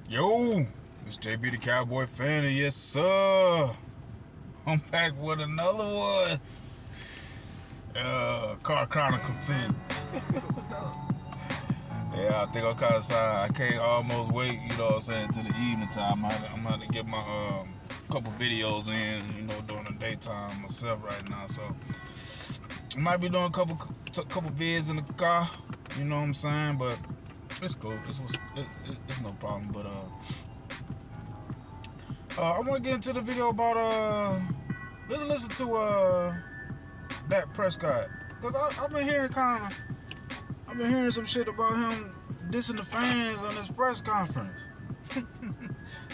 Yo, it's JB the Cowboy fan, and yes, sir. I'm back with another one. Car Chronicles 2. Yeah, I think I'm kind of signed. I can't almost wait, you know what I'm saying, to the evening time. I'm going to get my couple videos in, you know, during the daytime myself right now. So, I might be doing a couple vids in the car, you know what I'm saying, but it's cool. It's no problem, but I want to get into the video about let's listen to Dak Prescott, because I've been hearing some shit about him dissing the fans on this press conference.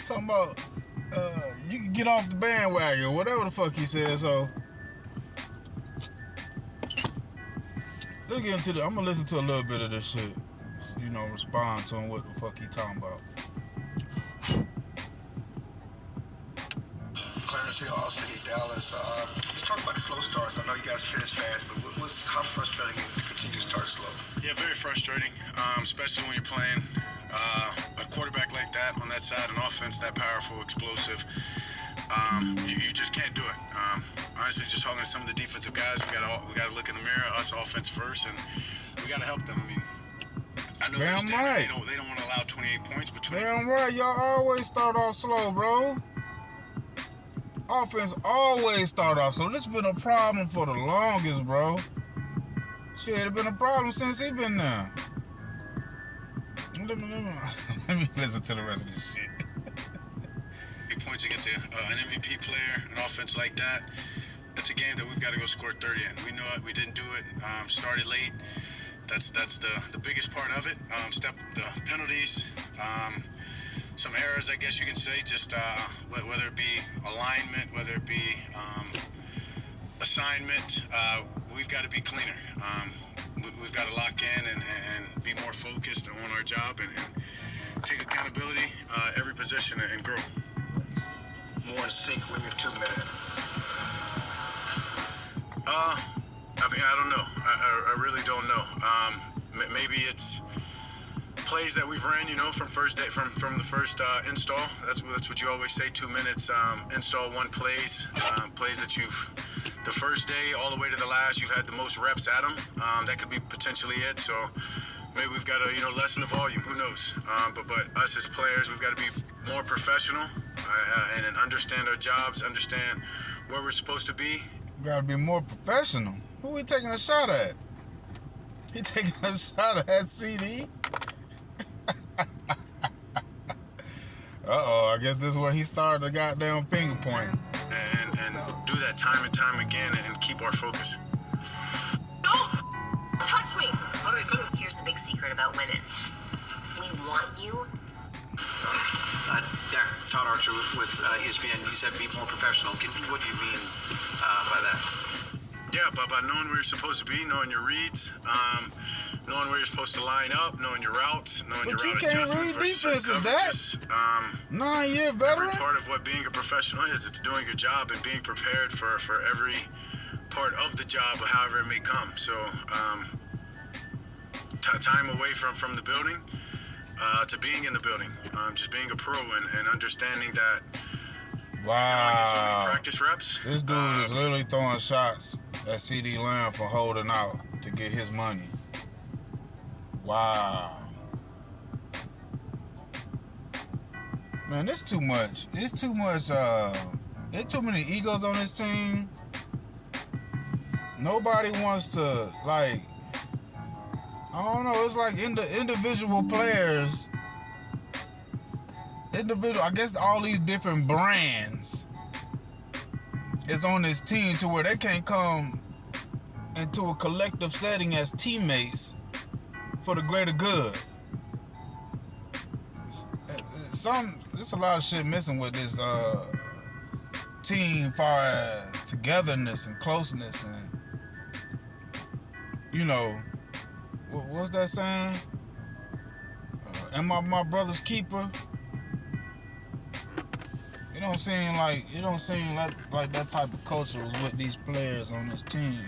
Talking about you can get off the bandwagon, whatever the fuck he said. So let's get into I'm gonna listen to a little bit of this shit, you know, respond to him what the fuck he talking about. City, Dallas. Let's talk about the slow starts. I know you guys finish fast, but how frustrating is it to continue to start slow? Yeah, very frustrating, especially when you're playing a quarterback like that on that side, an offense that powerful, explosive. You just can't do it. Honestly, just talking to some of the defensive guys, we got to look in the mirror, us offense first, and we got to help them. I mean, I know Damn right. They don't want to allow 28 points between. Damn right, y'all always start off slow, bro. Offense always start off slow. This has been a problem for the longest, bro. Shit, it's been a problem since he been there. Let me listen to the rest of this shit. Points against an MVP player, an offense like that. That's a game that we've got to go score 30 in. We know it. We didn't do it. Started late. That's the biggest part of it. The penalties. Some errors, I guess you can say, just whether it be alignment, whether it be assignment, we've got to be cleaner. We've got to lock in and be more focused on our job and take accountability every position and grow. More in sync with your 2 minute. I mean, I don't know. I really don't know. Maybe it's plays that we've ran, you know, from the first install. That's what you always say. 2 minutes install, one plays that the first day all the way to the last, you've had the most reps at them. That could be potentially it. So maybe we've got to, you know, lessen the volume. Who knows? But us as players, we've got to be more professional and understand our jobs, understand where we're supposed to be. We gotta be more professional. Who we taking a shot at? He taking a shot at CeeDee? I guess this is where he started the goddamn finger point. And do that time and time again and keep our focus. Don't touch me! Here's the big secret about women. We want you. Dak, Todd Archer with ESPN, you said be more professional. What do you mean by that? Yeah, by knowing where you're supposed to be, knowing your reads, knowing where you're supposed to line up, knowing your routes, knowing your route adjustments versus coverages. 9-year veteran. Every part of what being a professional is, it's doing your job and being prepared for every part of the job, however it may come. So time away from the building to being in the building, just being a pro and understanding that. Wow. Practice reps. This dude is literally throwing shots at CeeDee Lamb for holding out to get his money. Wow. Man, it's too much. It's too much. There's too many egos on this team. Nobody wants to, like, I don't know. It's like individual players. I guess all these different brands is on this team to where they can't come into a collective setting as teammates for the greater good. There's a lot of shit missing with this team, far as togetherness and closeness, and you know, what's that saying? Am I my brother's keeper? It don't seem like that type of culture is with these players on this team.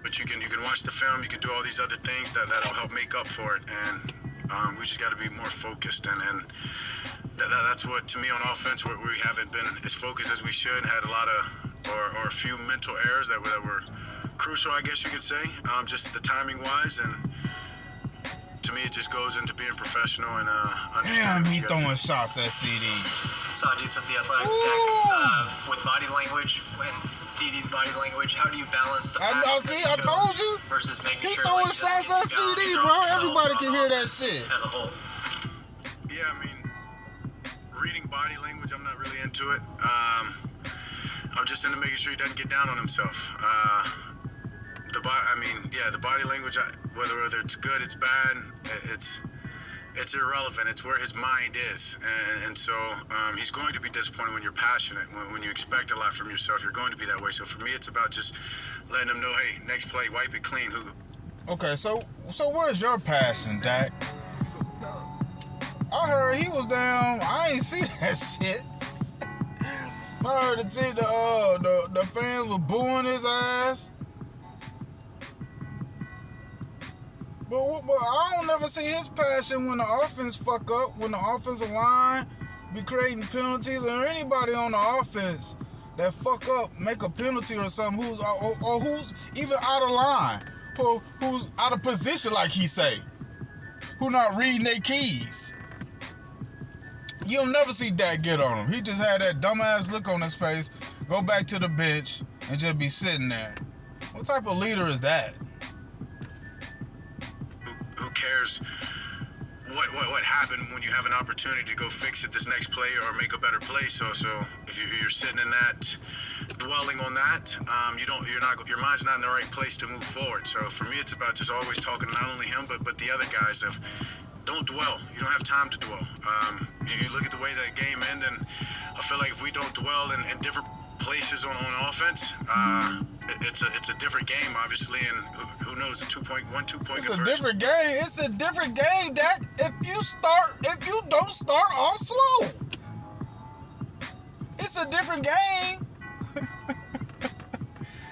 But you can watch the film, you can do all these other things that'll help make up for it. And We just got to be more focused, and that's what, to me, on offense, where we haven't been as focused as we should. Had a lot of, or a few mental errors that were crucial, I guess you could say, just the timing wise. And to me, it just goes into being professional and Damn, understanding. he throwing shots at CD. Saudis of the Athletic with body language and CD's body language. How do you balance the I told you. versus making He sure throwing like, shots at CD, bro. Everybody can hear that shit. as a whole? Yeah, I mean, reading body language, I'm not really into it. I'm just into making sure he doesn't get down on himself. The body language, whether it's good, it's bad, it's irrelevant. It's where his mind is, and so he's going to be disappointed when you're passionate. When you expect a lot from yourself, you're going to be that way. So for me, it's about just letting him know, hey, next play, wipe it clean. Okay, so where's your passion, Dak? I heard he was down. I ain't see that shit. I heard the fans were booing his ass. But I don't never see his passion when the offense fuck up, when the offensive line be creating penalties, or anybody on the offense that fuck up, make a penalty or something, who's even out of line, who's out of position, like he say, who not reading their keys. You'll never see Dak get on him. He just had that dumbass look on his face, go back to the bench, and just be sitting there. What type of leader is that? Who cares what happened when you have an opportunity to go fix it this next play or make a better play? So if you're sitting in that, dwelling on that, your mind's not in the right place to move forward. So for me, it's about just always talking to not only him but the other guys of, don't dwell. You don't have time to dwell. You look at the way that game ended, and I feel like if we don't dwell in different places on offense, it's a different game, obviously, and who knows, 2 point conversion. It's a different game. It's a different game, Dak. If you don't start off slow, it's a different game.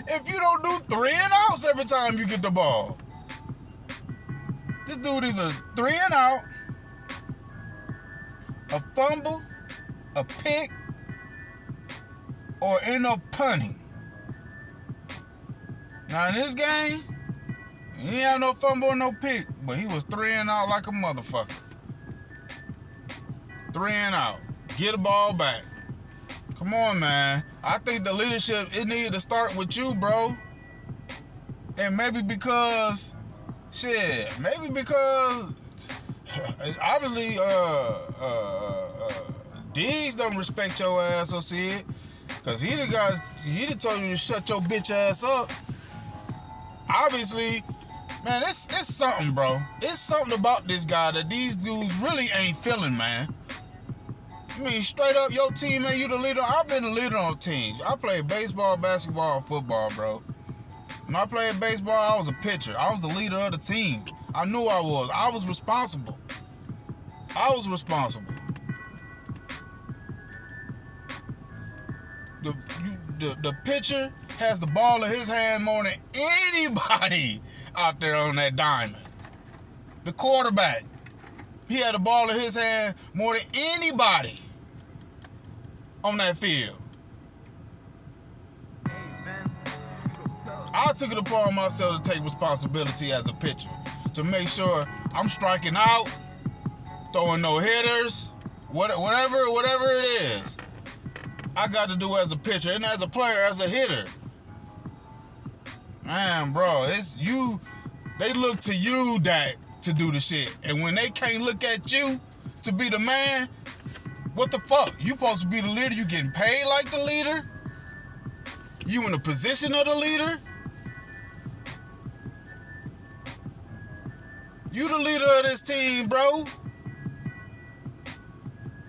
If you don't do 3 and outs every time you get the ball. This dude either 3 and out, a fumble, a pick, or end up punting. Now in this game, he ain't have no fumble or no pick, but he was 3 and out like a motherfucker. 3 and out. Get the ball back. Come on, man. I think the leadership, it needed to start with you, bro. And maybe because obviously Deez don't respect your ass, or see it, cause he done told you to shut your bitch ass up. Obviously, man, it's something, bro. It's something about this guy that these dudes really ain't feeling, man. I mean, straight up, your team, man, you the leader. I've been the leader on teams. I played baseball, basketball, football, bro. When I played baseball, I was a pitcher. I was the leader of the team. I knew I was. I was responsible. The pitcher has the ball in his hand more than anybody out there on that diamond. The quarterback, he had the ball in his hand more than anybody on that field. I took it upon myself to take responsibility as a pitcher, to make sure I'm striking out, throwing no hitters, whatever it is. I got to do as a pitcher, and as a player, as a hitter. Man, bro, it's you. They look to you, Dak, to do the shit. And when they can't look at you to be the man, what the fuck? You supposed to be the leader. You getting paid like the leader? You in the position of the leader? You the leader of this team, bro.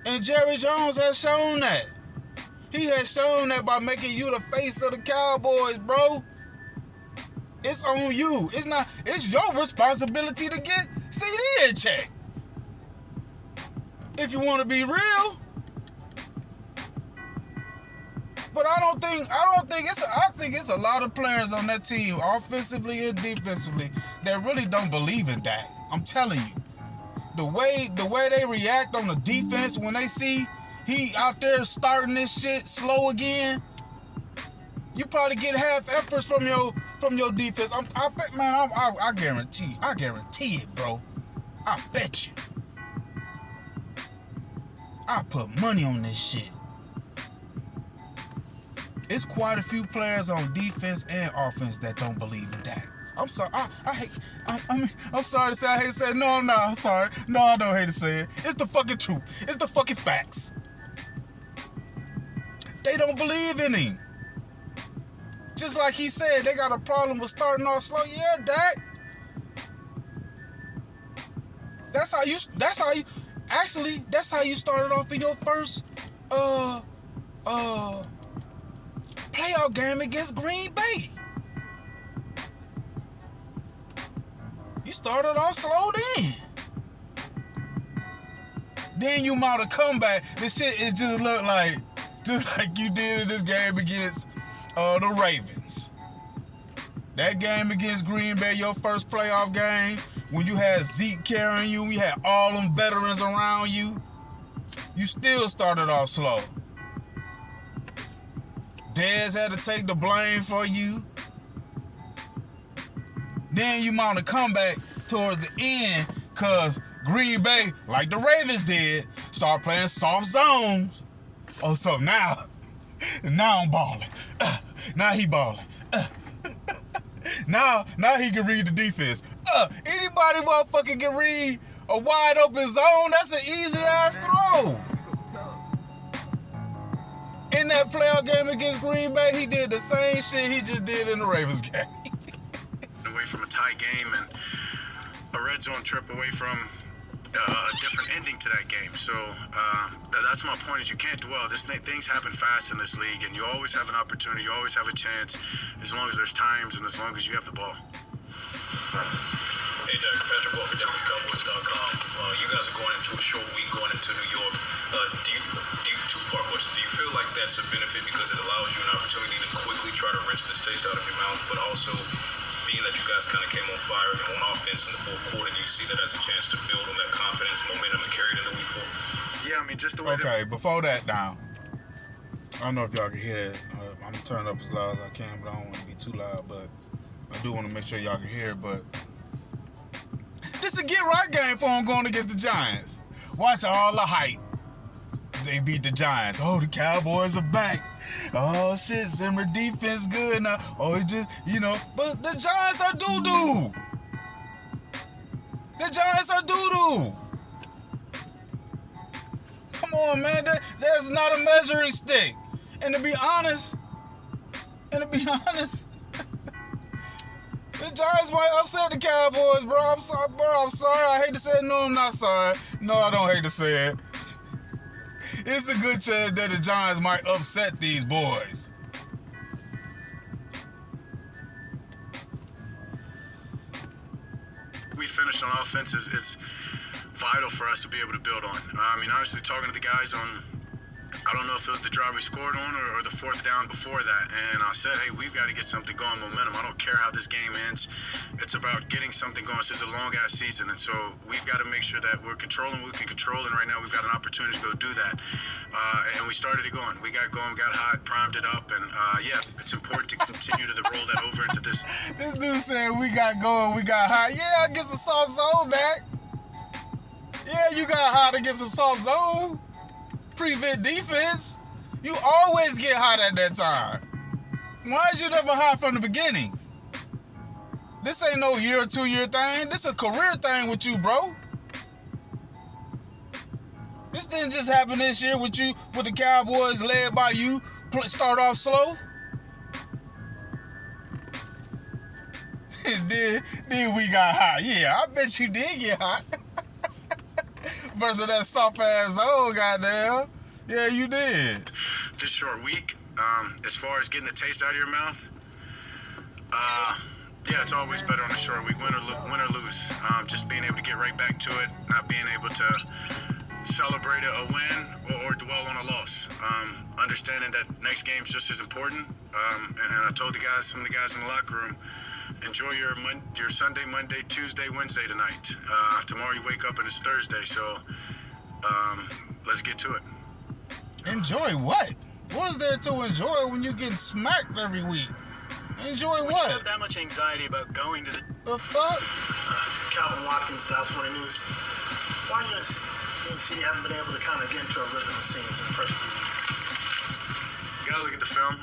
And Jerry Jones has shown that. He has shown that by making you the face of the Cowboys, bro. It's on you. It's your responsibility to get CeeDee in check. If you want to be real. But I think it's a lot of players on that team, offensively and defensively, that really don't believe in Dak. I'm telling you. the way they react on the defense when they see he out there starting this shit slow again, you probably get half efforts from your defense. I guarantee it, bro. I bet you. I put money on this shit. It's quite a few players on defense and offense that don't believe in Dak. I'm sorry. I'm sorry to say I hate to say it. No, I'm not. I'm sorry. No, I don't hate to say it. It's the fucking truth. It's the fucking facts. They don't believe in him. Just like he said, they got a problem with starting off slow. Yeah, Dak. That's how you started off in your first playoff game against Green Bay. You started off slow then you mount a comeback. This shit is just like you did in this game against the Ravens. That game against Green Bay, your first playoff game, when you had Zeke carrying you, we had all them veterans around you, you still started off slow. Dez had to take the blame for you. Then you mount a comeback towards the end because Green Bay, like the Ravens did, start playing soft zones. Oh, so now I'm balling. Now he balling. Now he can read the defense. Anybody motherfucking can read a wide open zone. That's an easy ass throw. In that playoff game against Green Bay, he did the same shit he just did in the Ravens game. Away from a tie game and a red zone trip away from a different ending to that game. So that's my point, is you can't dwell. Things happen fast in this league, and you always have an opportunity, you always have a chance, as long as there's times and as long as you have the ball. Hey, Dak, Patrick Walker, DallasCowboys.com. You guys are going into a short week, going into New York. Two-part question. Do you feel like that's a benefit because it allows you an opportunity to quickly try to rinse this taste out of your mouth, but also being that you guys kind of came on fire on offense in the fourth quarter, do you see that as a chance to build on that confidence, momentum, and carry it into week 4? Yeah, I mean, just the way before that now, I don't know if y'all can hear it. I'm going to turn it up as loud as I can, but I don't want to be too loud, but I do want to make sure y'all can hear it. But this is a get-right game for them going against the Giants. Watch all the hype. They beat the Giants. Oh, the Cowboys are back. Oh, shit, Zimmer defense good now. Oh, it just, but the Giants are doo-doo. The Giants are doo-doo. Come on, man. That's not a measuring stick. And to be honest, the Giants might upset the Cowboys, bro. I'm sorry. I hate to say it. No, I'm not sorry. No, I don't hate to say it. It's a good chance that the Giants might upset these boys. We finished on offense is vital for us to be able to build on. I mean, honestly, talking to the guys on, I don't know if it was the drive we scored on or the fourth down before that, and I said, hey, we've got to get something going, momentum. I don't care how this game ends. It's about getting something going. This is a long-ass season, and so we've got to make sure that we're controlling what we can control, and right now we've got an opportunity to go do that. And we started it going. We got going, got hot, primed it up, and it's important to continue to roll that over into this. This dude said we got going, we got hot. Yeah, against a soft zone, Dak. Yeah, you got hot against a soft zone. Prevent defense. You always get hot at that time. Why is you never hot from the beginning? This ain't no year or 2 year thing. This a career thing with you, bro. This didn't just happen this year with you, with the Cowboys led by you. Start off slow. Then we got hot. Yeah, I bet you did get hot. Versus that soft ass zone, goddamn. Yeah, you did. This short week, as far as getting the taste out of your mouth, it's always better on a short week, win or lose. Just being able to get right back to it, not being able to celebrate a win or dwell on a loss. Understanding that next game's just as important. And I told some of the guys in the locker room, enjoy your Sunday, Monday, Tuesday, Wednesday tonight. Tomorrow you wake up and it's Thursday, so let's get to it. Enjoy what? What is there to enjoy when you're getting smacked every week? Enjoy what? You have that much anxiety about going to The fuck? Calvin Watkins, Dallas Morning News. Why you and CeeDee haven't been able to kind of get into a rhythm, it seems, in the first few weeks? You gotta look at the film.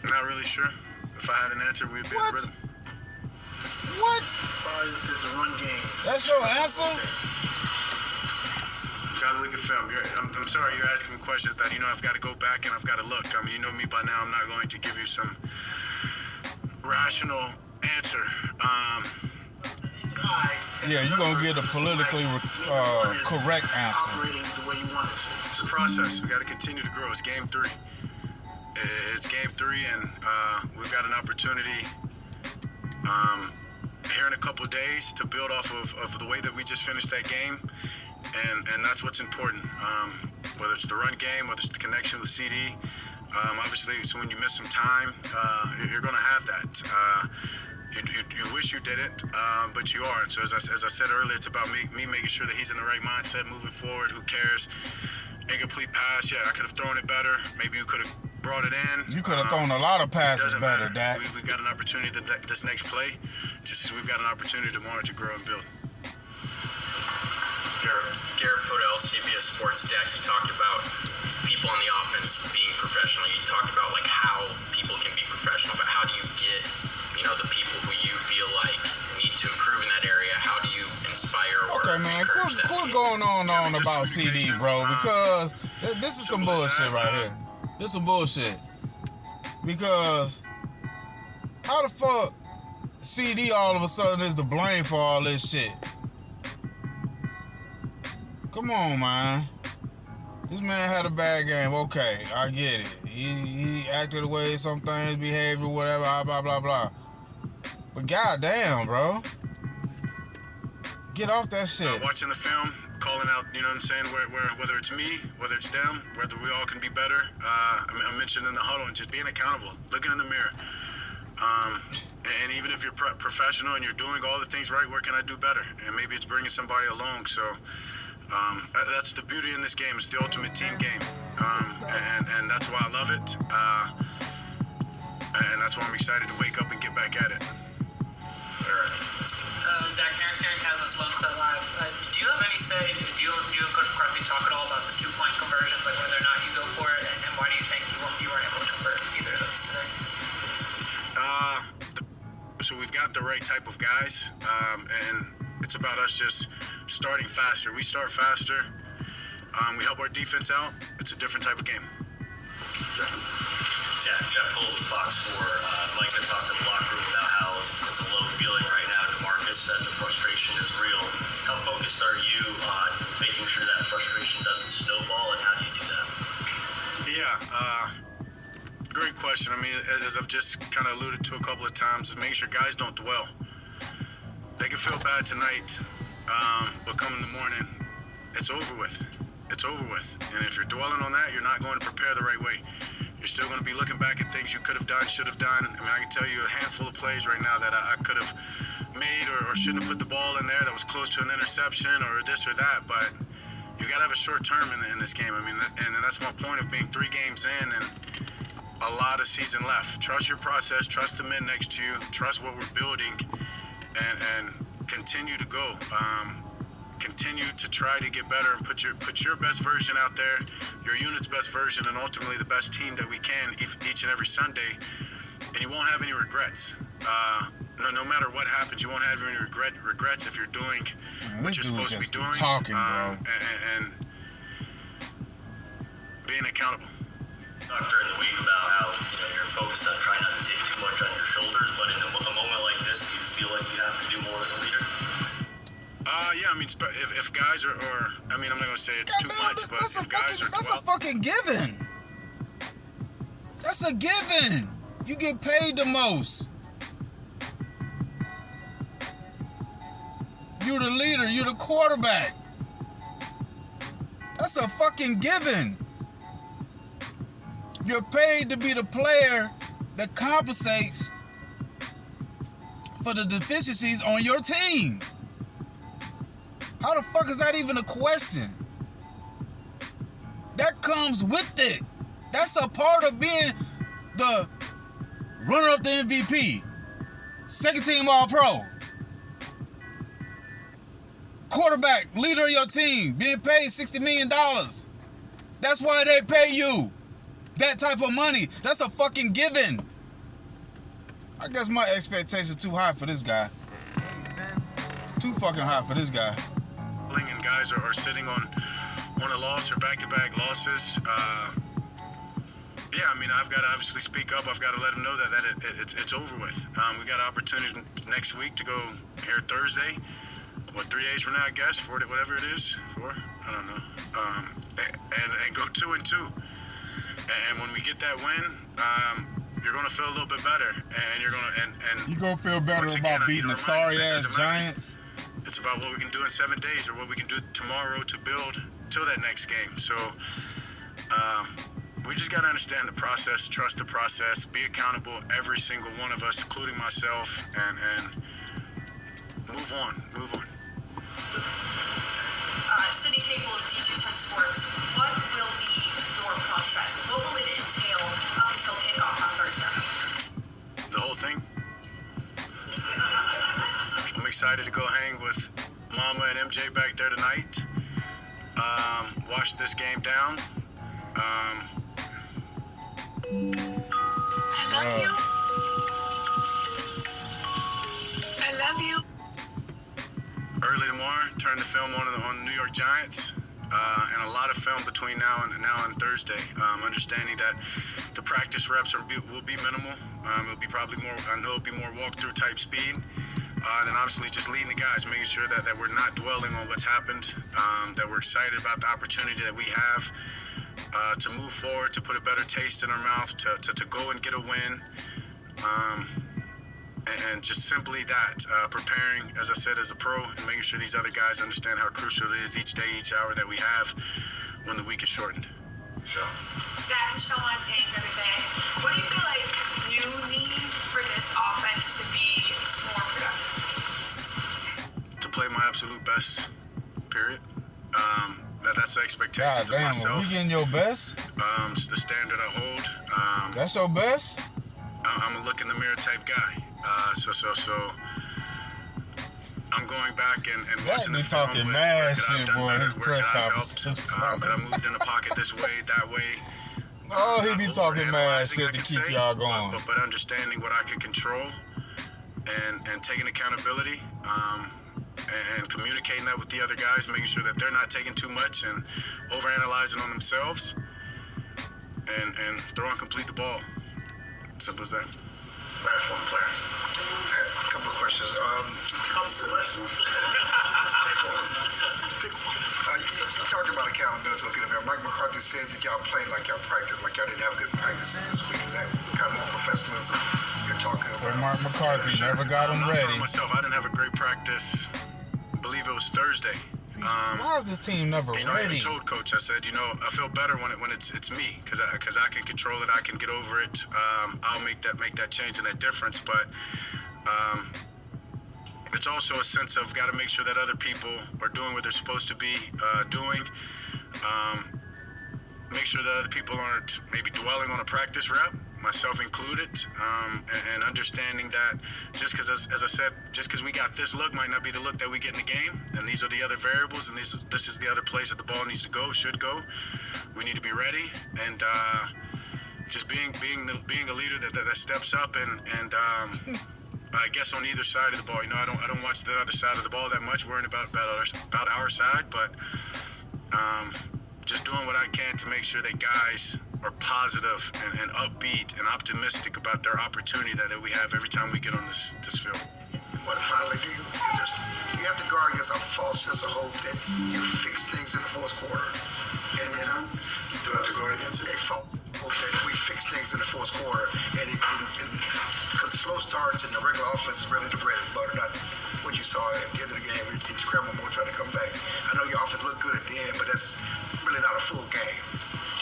Not really sure. If I had an answer, we'd be in rhythm. What? As far as the run game. That's your answer? Gotta look at film. I'm sorry you're asking me questions that I've got to go back and I've got to look. I mean, you know me by now. I'm not going to give you some rational answer. Yeah, you're gonna get a politically correct answer. Operating the way you want it to. It's a process. We got to continue to grow. It's game 3. It's game 3, and we've got an opportunity here in a couple of days to build off of the way that we just finished that game. And that's what's important, whether it's the run game, whether it's the connection with CeeDee. Obviously, so when you miss some time, you're going to have that. You wish you did it, but you aren't. So as I said earlier, it's about me making sure that he's in the right mindset moving forward. Who cares? Incomplete pass. Yeah, I could have thrown it better. Maybe you could have brought it in. You could have thrown a lot of passes better, Dak. We've got an opportunity this next play, just as we've got an opportunity tomorrow to grow and build. Garrett Podell, CBS Sports. Dak, you talked about people on the offense being professional. You talked about like how people can be professional, but how do you get, the people who you feel like need to improve in that area? How do you inspire or encourage them? Quit going on about CeeDee, bro, because this is some bullshit right here. This is some bullshit. Because how the fuck CeeDee all of a sudden is to blame for all this shit? Come on, man. This man had a bad game. Okay, I get it. He acted the way some things, behavior, whatever, blah, blah, blah. But goddamn, bro. Get off that shit. Watching the film, calling out, you know what I'm saying, whether it's me, whether it's them, whether we all can be better. I mentioned in the huddle and just being accountable, looking in the mirror. And even if you're professional and you're doing all the things right, where can I do better? And maybe it's bringing somebody along. So that's the beauty in this game. It's the ultimate team game. And that's why I love it. And that's why I'm excited to wake up and get back at it. Dak, Aaron has us most alive. Do you have any say, do you and Coach McCarthy talk at all about the 2-point conversions, like whether or not you go for it, and why do you think you weren't able to convert either of those today? So we've got the right type of guys, and it's about us just starting faster. We start faster. We help our defense out. It's a different type of game. Jeff Cole with Fox 4. Mike had talked in the locker room about how it's a low feeling right now to Marcus, and the frustration is real. How focused are you on making sure that frustration doesn't snowball, and how do you do that? Yeah, great question. I mean, as I've just kind of alluded to a couple of times, is making sure guys don't dwell. They can feel bad tonight, but come in the morning, it's over with. It's over with. And if you're dwelling on that, you're not going to prepare the right way. You're still going to be looking back at things you could have done, should have done. I mean, I can tell you a handful of plays right now that I could have made or shouldn't have put the ball in there that was close to an interception or this or that. But you got to have a short term in this game. I mean, and that's my point of being 3 games in and a lot of season left. Trust your process. Trust the men next to you. Trust what we're building, and continue to go. Continue to try to get better and put your best version out there, your unit's best version, and ultimately the best team that we can each and every Sunday. And you won't have any regrets. No matter what happens, you won't have any regrets if you're doing what you're supposed to be doing. Talking, bro. And being accountable. Talked during the week about how you're focused on trying not to take too much on your shoulders, but in a moment like this, do you feel like you have to do more as a leader? Yeah, I mean, if guys are, I mean, I'm not going to say it's too much, but if guys are... That's a fucking given. That's a given. You get paid the most. You're the leader. You're the quarterback. That's a fucking given. You're paid to be the player that compensates for the deficiencies on your team. How the fuck is that even a question? That comes with it. That's a part of being the runner-up to MVP, second team All-Pro, quarterback, leader of your team, being paid $60 million. That's why they pay you that type of money. That's a fucking given. I guess my expectations too high for this guy. Too fucking high for this guy. And guys are sitting on a loss or back-to-back losses. Yeah, I mean, I've got to obviously speak up. I've got to let them know that it's over with. We got an opportunity next week to go here Thursday. 3 days from now, I guess, 4, whatever it is, 4, I don't know. And go 2-2. And when we get that win, you're gonna feel a little bit better, and you're gonna feel better about beating the sorry ass Giants. It's about what we can do in 7 days, or what we can do tomorrow to build till that next game. So we just gotta understand the process, trust the process, be accountable, every single one of us, including myself, and move on. City Staples, D210 Sports, what will be your process? What will it entail up until kickoff on Thursday? The whole thing. I'm excited to go hang with Mama and MJ back there tonight. Watch this game down. I love you. I love you. Early tomorrow, turn the film on the New York Giants, and a lot of film between now and Thursday. Understanding that the practice reps will be minimal. It'll be probably more. I know it'll be more walkthrough type speed. And then obviously just leading the guys, making sure that we're not dwelling on what's happened, that we're excited about the opportunity that we have to move forward, to put a better taste in our mouth, to go and get a win. And just simply that, preparing, as I said, as a pro, and making sure these other guys understand how crucial it is each day, each hour that we have when the week is shortened. Dak and Sean take everything. What do you feel like you need for this offense to be more productive? To play my absolute best, period. That's the expectations of myself. We getting your best? It's the standard I hold. That's your best? I'm a look in the mirror type guy. So I'm going back and watching the film. Talking mad shit, boy. His press conference. Could I moved in the pocket this way, that way? Oh, he be talking mad shit to keep y'all going. But understanding what I can control and taking accountability and communicating that with the other guys, making sure that they're not taking too much and overanalyzing on themselves, and throw and complete the ball. Simple as that. Last one, player. A couple of questions. You talked about accountability. Mike McCarthy said that y'all played like y'all practiced, like y'all didn't have good practices this week. Is that kind of professionalism you're talking about? Well, Mark McCarthy never got him ready. Myself, I didn't have a great practice. I believe it was Thursday. Why is this team never ready? I told Coach, I said, I feel better when it's me, because I can control it, I can get over it. I'll make that change and that difference. But it's also a sense of got to make sure that other people are doing what they're supposed to be doing. Make sure that other people aren't maybe dwelling on a practice rep, myself included, and understanding that just because, as I said, just because we got this look might not be the look that we get in the game, and these are the other variables, and this is the other place that the ball needs to go, should go. We need to be ready, and just being a leader that steps up, and I guess on either side of the ball. I don't watch the other side of the ball that much, worrying about our side, but just doing what I can to make sure that guys are positive and upbeat and optimistic about their opportunity that we have every time we get on this field. Well, finally, do you have to guard against a false sense of hope that you fix things in the fourth quarter? And do you have to guard against it? A false hope that we fix things in the fourth quarter, and because slow starts in the regular offense is really the bread and butter, not what you saw at the end of the game. You scramble more trying to come back. I know your offense looked good at the end, but that's really not a full game.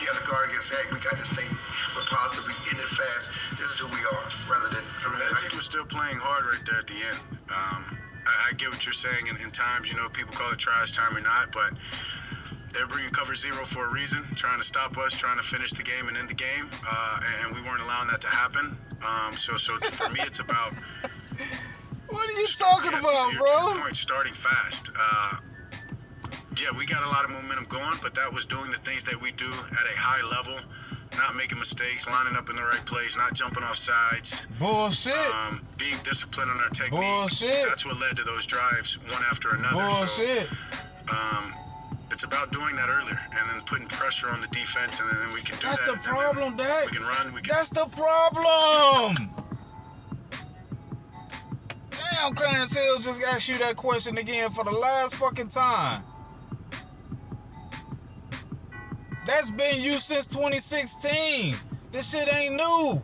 You have to guard against, hey, we got this thing, we're positive, we end it fast, this is who we are, rather than... I think we're still playing hard right there at the end. I get what you're saying. In times, people call it trash time or not, but they're bringing cover zero for a reason, trying to stop us, trying to finish the game and end the game, and we weren't allowing that to happen. So for me, it's about. What are you talking about, bro? Point, starting fast. Yeah, we got a lot of momentum going, but that was doing the things that we do at a high level, not making mistakes, lining up in the right place, not jumping off sides. Bullshit. Being disciplined on our technique. Bullshit. That's what led to those drives, one after another. Bullshit. So, it's about doing that earlier and then putting pressure on the defense, and then we can do That's that. the problem, Dak. We can run. That's the problem. Damn, Clarence Hill just asked you that question again for the last fucking time. That's been you since 2016. This shit ain't new.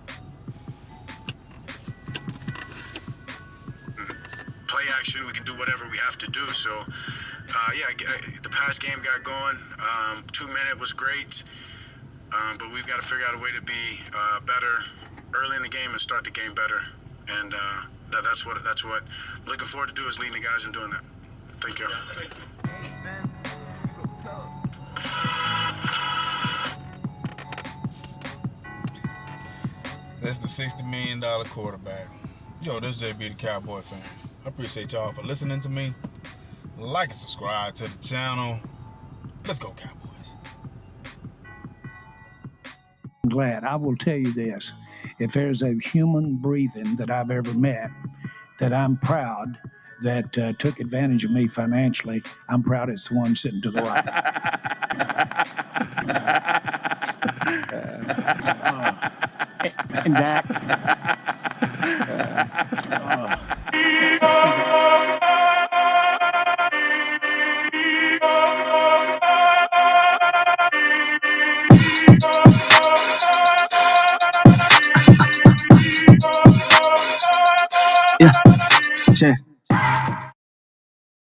Play action, we can do whatever we have to do. So, the pass game got going. 2 minute was great, but we've got to figure out a way to be better early in the game and start the game better. And that's what I'm looking forward to do, is leading the guys and doing that. Thank you. That's the $60 million quarterback. Yo, this is JB the Cowboy fan. I appreciate y'all for listening to me. Like and subscribe to the channel. Let's go, Cowboys. I'm glad. I will tell you this. If there's a human breathing that I've ever met that I'm proud that took advantage of me financially, I'm proud it's the one sitting to the right. And Dak. Yeah, check.